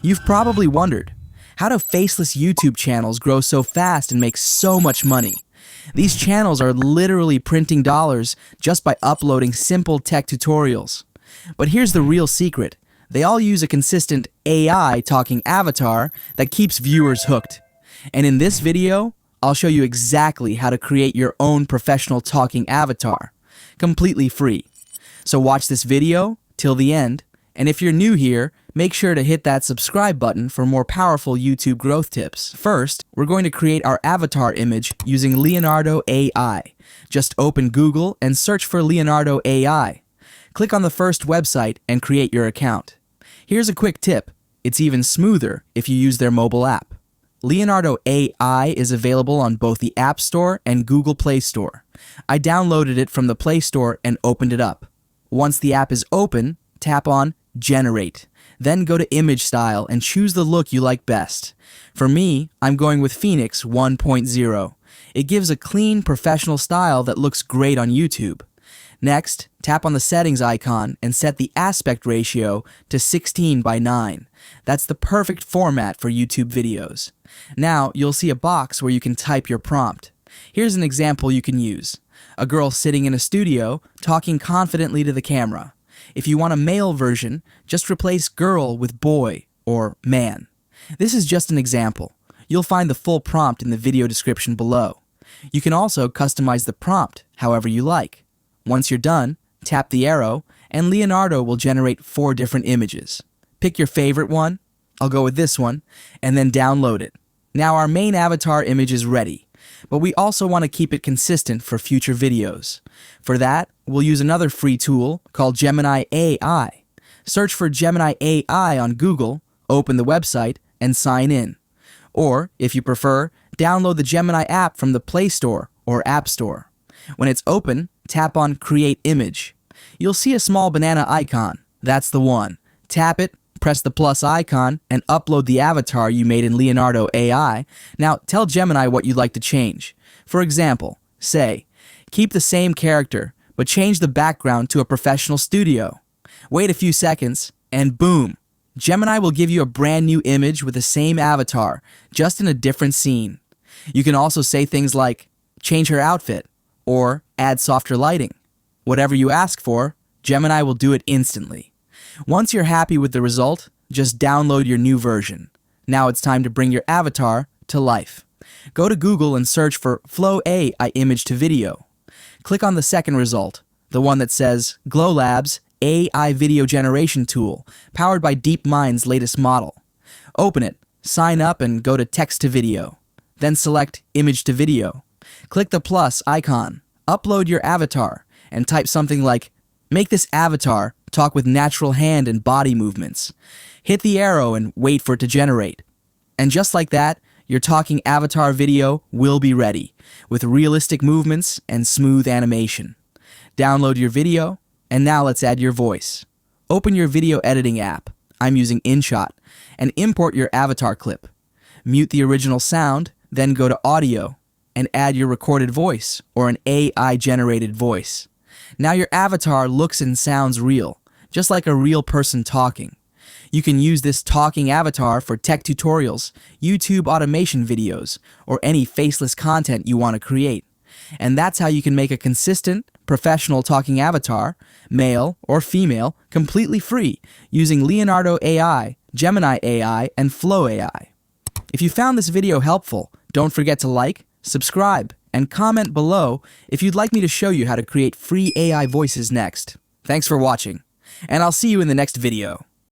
You've probably wondered, how do faceless YouTube channels grow so fast and make so much money? These channels are literally printing dollars just by uploading simple tech tutorials. But here's the real secret. They all use a consistent AI talking avatar that keeps viewers hooked. And in this video, I'll show you exactly how to create your own professional talking avatar, completely free. So watch this video till the end, and if you're new here, make sure to hit that subscribe button for more powerful YouTube growth tips. First, we're going to create our avatar image using Leonardo AI. Just open Google and search for Leonardo AI. Click on the first website and create your account. Here's a quick tip. It's even smoother if you use their mobile app. Leonardo AI is available on both the App Store and Google Play Store. I downloaded it from the Play Store and opened it up. Once the app is open, tap on Generate. Then go to Image Style and choose the look you like best. For me, I'm going with Phoenix 1.0. It gives a clean, professional style that looks great on YouTube. Next, tap on the settings icon and set the aspect ratio to 16:9. That's the perfect format for YouTube videos. Now, you'll see a box where you can type your prompt. Here's an example you can use. A girl sitting in a studio, talking confidently to the camera. If you want a male version, just replace girl with boy or man. This is just an example. You'll find the full prompt in the video description below. You can also customize the prompt however you like. Once you're done, tap the arrow, and Leonardo will generate 4 different images. Pick your favorite one, I'll go with this one, and then download it. Now our main avatar image is ready, but we also want to keep it consistent for future videos. For that, we'll use another free tool called Gemini AI. Search for Gemini AI on Google, open the website, and sign in. Or, if you prefer, download the Gemini app from the Play Store or App Store. When it's open, tap on Create Image. You'll see a small banana icon. That's the one. Tap it, press the plus icon, and upload the avatar you made in Leonardo AI. Now, tell Gemini what you'd like to change. For example, say, keep the same character, but change the background to a professional studio. Wait a few seconds, and boom! Gemini will give you a brand new image with the same avatar, just in a different scene. You can also say things like, change her outfit, or add softer lighting. Whatever you ask for, Gemini will do it instantly. Once you're happy with the result, just download your new version. Now it's time to bring your avatar to life. Go to Google and search for Flow AI image to video. Click on the second result, the one that says Glow Labs AI video generation tool, powered by DeepMind's latest model. Open it, sign up, and go to text to video. Then select image to video. Click the plus icon, upload your avatar, and type something like, make this avatar talk with natural hand and body movements. Hit the arrow and wait for it to generate. And just like that, your talking avatar video will be ready, with realistic movements and smooth animation. Download your video, and now let's add your voice. Open your video editing app, I'm using InShot, and import your avatar clip. Mute the original sound, then go to Audio, and add your recorded voice, or an AI-generated voice. Now your avatar looks and sounds real, just like a real person talking. You can use this talking avatar for tech tutorials, YouTube automation videos, or any faceless content you want to create. And that's how you can make a consistent, professional talking avatar, male or female, completely free, using Leonardo AI, Gemini AI, and Flow AI. If you found this video helpful, don't forget to like, subscribe, and comment below if you'd like me to show you how to create free AI voices next. Thanks for watching, and I'll see you in the next video.